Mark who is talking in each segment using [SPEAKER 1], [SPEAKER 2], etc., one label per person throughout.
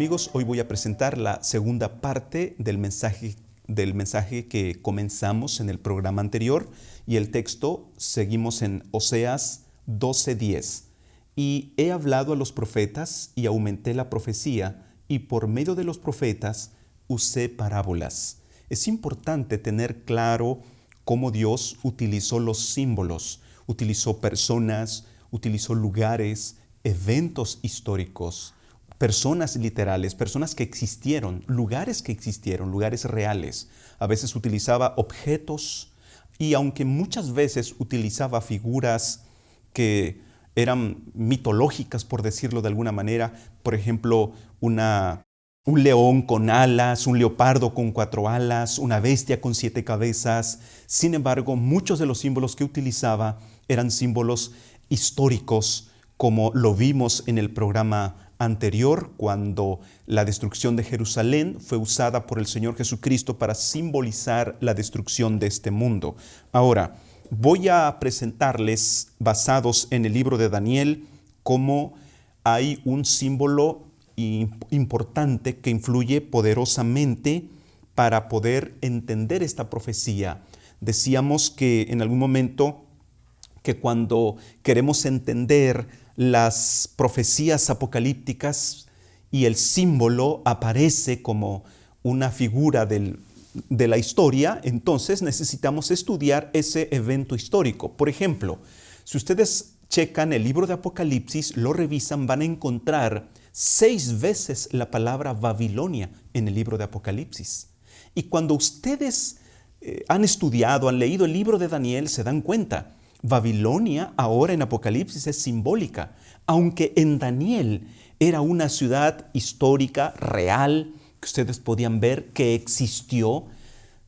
[SPEAKER 1] Amigos, hoy voy a presentar la segunda parte del mensaje que comenzamos en el programa anterior, y el texto seguimos en Oseas 12:10. Y he hablado a los profetas y aumenté la profecía, y por medio de los profetas usé parábolas. Es importante tener claro cómo Dios utilizó los símbolos, utilizó personas, utilizó lugares, eventos históricos, personas literales, personas que existieron, lugares reales. A veces utilizaba objetos, y aunque muchas veces utilizaba figuras que eran mitológicas, por decirlo de alguna manera, por ejemplo, un león con alas, un leopardo con 4 alas, una bestia con 7 cabezas. Sin embargo, muchos de los símbolos que utilizaba eran símbolos históricos, como lo vimos en el programa anterior, cuando la destrucción de Jerusalén fue usada por el Señor Jesucristo para simbolizar la destrucción de este mundo. Ahora, voy a presentarles, basados en el libro de Daniel, cómo hay un símbolo importante que influye poderosamente para poder entender esta profecía. Decíamos que en algún momento que cuando queremos entender las profecías apocalípticas y el símbolo aparece como una figura de la historia, entonces necesitamos estudiar ese evento histórico. Por ejemplo, si ustedes checan el libro de Apocalipsis, lo revisan, van a encontrar 6 veces la palabra Babilonia en el libro de Apocalipsis. Y cuando ustedes han estudiado, han leído el libro de Daniel, se dan cuenta, Babilonia ahora en Apocalipsis es simbólica, aunque en Daniel era una ciudad histórica, real, que ustedes podían ver que existió.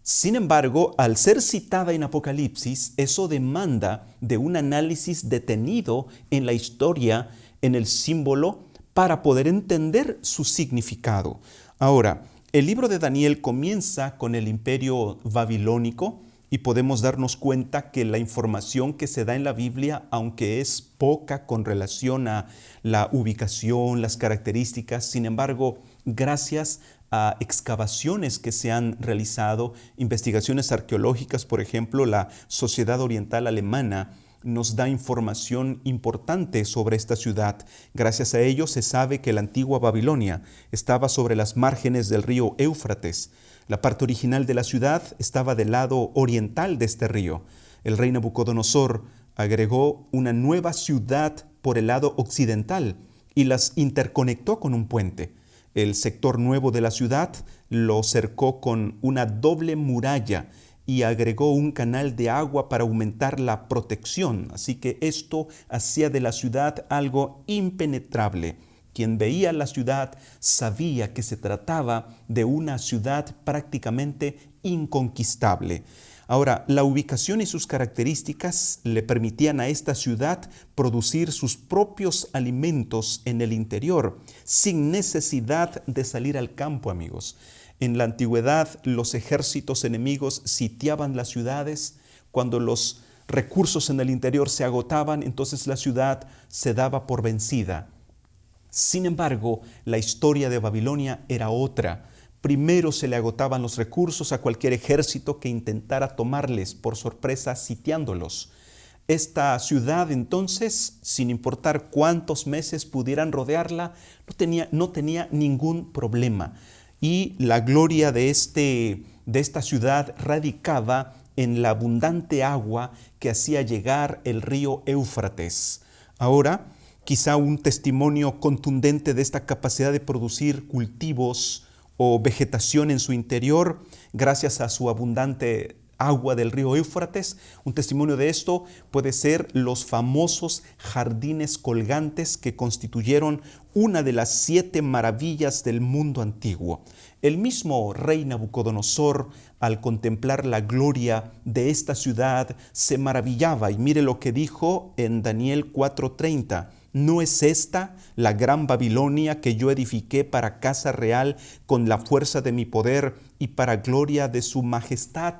[SPEAKER 1] Sin embargo, al ser citada en Apocalipsis, eso demanda de un análisis detenido en la historia, en el símbolo, para poder entender su significado. Ahora, el libro de Daniel comienza con el imperio babilónico, y podemos darnos cuenta que la información que se da en la Biblia, aunque es poca con relación a la ubicación, las características, sin embargo, gracias a excavaciones que se han realizado, investigaciones arqueológicas, por ejemplo, la Sociedad Oriental Alemana nos da información importante sobre esta ciudad. Gracias a ello se sabe que la antigua Babilonia estaba sobre las márgenes del río Éufrates. La parte original de la ciudad estaba del lado oriental de este río. El rey Nabucodonosor agregó una nueva ciudad por el lado occidental y las interconectó con un puente. El sector nuevo de la ciudad lo cercó con una doble muralla y agregó un canal de agua para aumentar la protección. Así que esto hacía de la ciudad algo impenetrable. Quien veía la ciudad sabía que se trataba de una ciudad prácticamente inconquistable. Ahora, la ubicación y sus características le permitían a esta ciudad producir sus propios alimentos en el interior, sin necesidad de salir al campo, amigos. En la antigüedad, los ejércitos enemigos sitiaban las ciudades. Cuando los recursos en el interior se agotaban, entonces la ciudad se daba por vencida. Sin embargo, la historia de Babilonia era otra. Primero se le agotaban los recursos a cualquier ejército que intentara tomarles por sorpresa sitiándolos. Esta ciudad entonces, sin importar cuántos meses pudieran rodearla, no tenía ningún problema. Y la gloria de esta ciudad radicaba en la abundante agua que hacía llegar el río Éufrates. Ahora, quizá un testimonio contundente de esta capacidad de producir cultivos o vegetación en su interior gracias a su abundante agua del río Éufrates. Un testimonio de esto puede ser los famosos jardines colgantes que constituyeron una de las 7 maravillas del mundo antiguo. El mismo rey Nabucodonosor, al contemplar la gloria de esta ciudad, se maravillaba, y mire lo que dijo en Daniel 4:30. ¿No es esta la gran Babilonia que yo edifiqué para casa real con la fuerza de mi poder y para gloria de su majestad?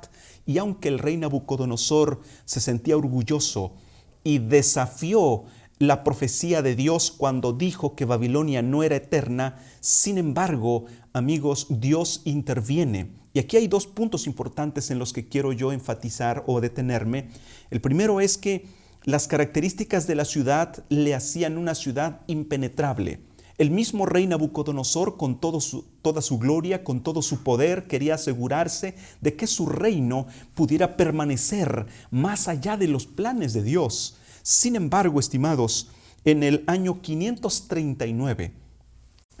[SPEAKER 1] Y aunque el rey Nabucodonosor se sentía orgulloso y desafió la profecía de Dios cuando dijo que Babilonia no era eterna. Sin embargo, amigos, Dios interviene. Y aquí hay dos puntos importantes en los que quiero yo enfatizar o detenerme. El primero es que las características de la ciudad le hacían una ciudad impenetrable. El mismo rey Nabucodonosor, con toda su gloria, con todo su poder, quería asegurarse de que su reino pudiera permanecer más allá de los planes de Dios. Sin embargo, estimados, en el año 539,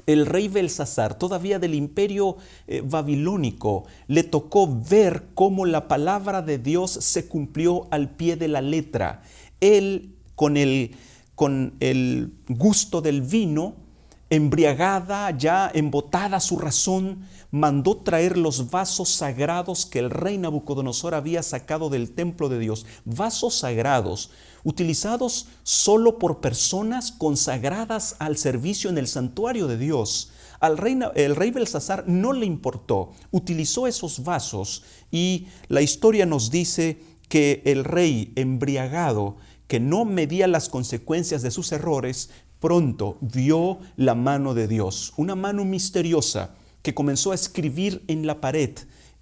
[SPEAKER 1] el rey Belsasar, todavía del imperio babilónico, le tocó ver cómo la palabra de Dios se cumplió al pie de la letra. Él, con el gusto del vino, embriagada, ya embotada su razón, mandó traer los vasos sagrados que el rey Nabucodonosor había sacado del templo de Dios. Vasos sagrados, utilizados solo por personas consagradas al servicio en el santuario de Dios. El rey Belsasar no le importó, utilizó esos vasos y la historia nos dice que el rey embriagado, que no medía las consecuencias de sus errores, pronto vio la mano de Dios, una mano misteriosa que comenzó a escribir en la pared.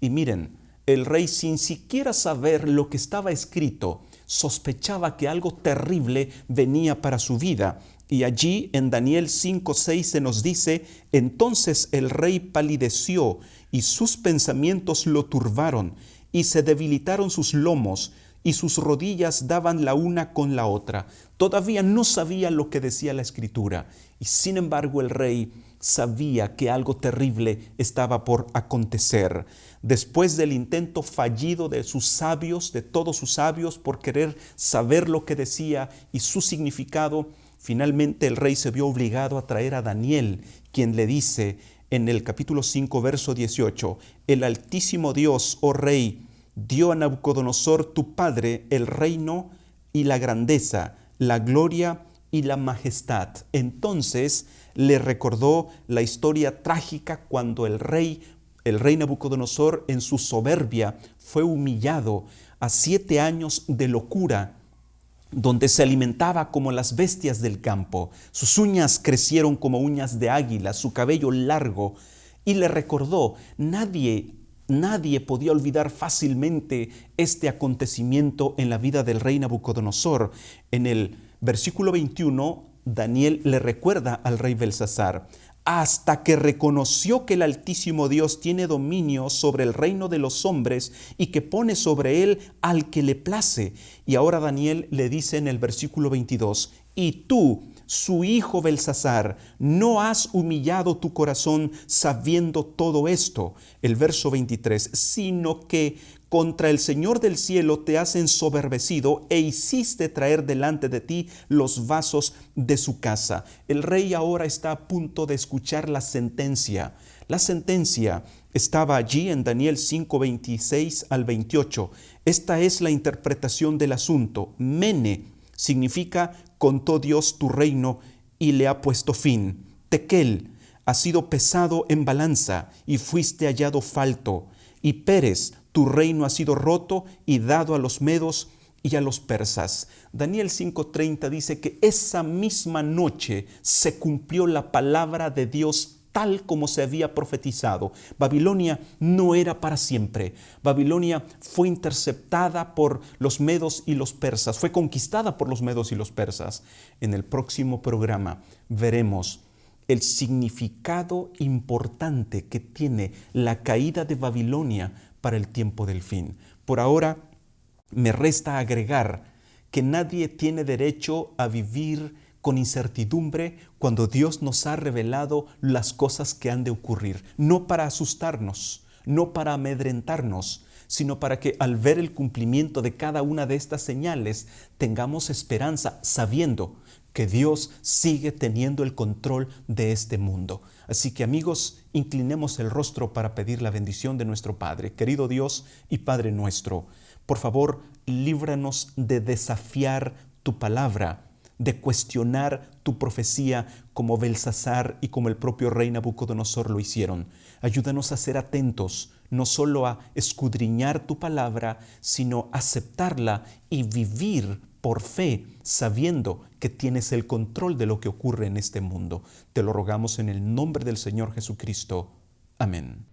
[SPEAKER 1] Y miren, el rey, sin siquiera saber lo que estaba escrito, sospechaba que algo terrible venía para su vida. Y allí en Daniel 5:6 se nos dice: entonces el rey palideció y sus pensamientos lo turbaron y se debilitaron sus lomos y sus rodillas daban la una con la otra. Todavía no sabía lo que decía la escritura y sin embargo el rey sabía que algo terrible estaba por acontecer. Después del intento fallido de sus sabios, de todos sus sabios, por querer saber lo que decía y su significado, finalmente el rey se vio obligado a traer a Daniel, quien le dice en el capítulo 5, verso 18, el Altísimo Dios, oh rey, dio a Nabucodonosor tu padre el reino y la grandeza, la gloria y la majestad. Entonces le recordó la historia trágica cuando el rey Nabucodonosor en su soberbia fue humillado a 7 años de locura, donde se alimentaba como las bestias del campo. Sus uñas crecieron como uñas de águila, su cabello largo, y le recordó, Nadie podía olvidar fácilmente este acontecimiento en la vida del rey Nabucodonosor. En el versículo 21, Daniel le recuerda al rey Belsasar, hasta que reconoció que el Altísimo Dios tiene dominio sobre el reino de los hombres y que pone sobre él al que le place. Y ahora Daniel le dice en el versículo 22, y tú, su hijo Belsasar, no has humillado tu corazón sabiendo todo esto. El verso 23, sino que contra el Señor del cielo te has ensoberbecido e hiciste traer delante de ti los vasos de su casa. El rey ahora está a punto de escuchar la sentencia. La sentencia estaba allí en Daniel 5, 26 al 28. Esta es la interpretación del asunto. Mene significa contó Dios tu reino y le ha puesto fin. Tekel, has sido pesado en balanza y fuiste hallado falto. Y Pérez, tu reino ha sido roto y dado a los medos y a los persas. Daniel 5:30 dice que esa misma noche se cumplió la palabra de Dios tal como se había profetizado. Babilonia no era para siempre. Babilonia fue interceptada por los medos y los persas, fue conquistada por los medos y los persas. En el próximo programa veremos el significado importante que tiene la caída de Babilonia para el tiempo del fin. Por ahora, me resta agregar que nadie tiene derecho a vivir con incertidumbre cuando Dios nos ha revelado las cosas que han de ocurrir, no para asustarnos, no para amedrentarnos, sino para que al ver el cumplimiento de cada una de estas señales tengamos esperanza sabiendo que Dios sigue teniendo el control de este mundo. Así que amigos, inclinemos el rostro para pedir la bendición de nuestro Padre. Querido Dios y Padre nuestro, por favor, líbranos de desafiar tu palabra, de cuestionar tu profecía como Belsasar y como el propio rey Nabucodonosor lo hicieron. Ayúdanos a ser atentos, no solo a escudriñar tu palabra, sino aceptarla y vivir por fe, sabiendo que tienes el control de lo que ocurre en este mundo. Te lo rogamos en el nombre del Señor Jesucristo. Amén.